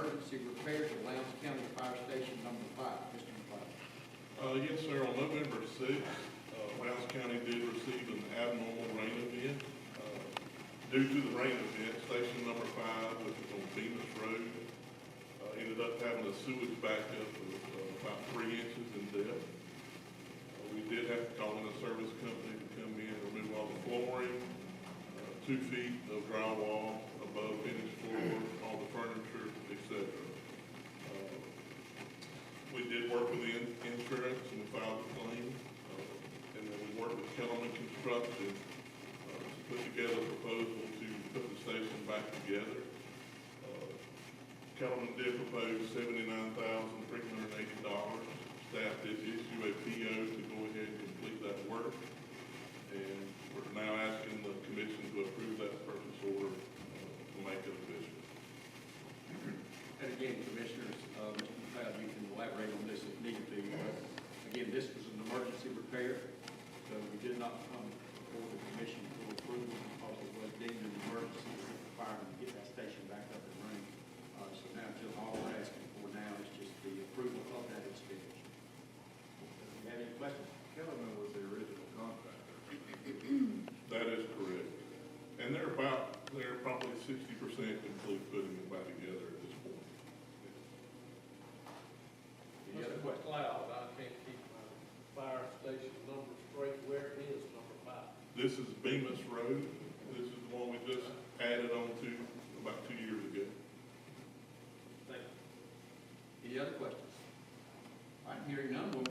emergency repairs of Lowndes County Fire Station number 5. Mr. McLeod. Yes, sir. On November 6th, Lowndes County did receive an abnormal rain event. Due to the rain event, station number 5, which is on Bemiss Road, ended up having a sewage backup of about 3 inches in depth. We did have to call in a service company to come in and remove all the flooring, 2 feet of drywall above finished floor, all the furniture, etc. We did work with the insurance and we filed a claim. And then we worked with Quarterman Construction to put together a proposal to put the station back together. Quarterman did propose $79,380. Staff did issue a PO to go ahead and complete that work. And we're now asking the commission to approve that purchase order to make it official. And again, Commissioners, Mr. McLeod, you can elaborate on this if need be. Again, this was an emergency repair, so we did not come before the commission for approval because it was deemed an emergency requirement to get that station back up and running. So now, just all we're asking for now is just the approval of that expenditure. Do you have any questions? Quarterman was the original contractor. That is correct. And they're probably 60% complete putting it back together at this point. Any other Mr. questions? McLeod, I can't keep my fire station number straight. Where is number 5? This is Bemiss Road. This is the one we just added on to about 2 years ago. Thank you. Any other questions?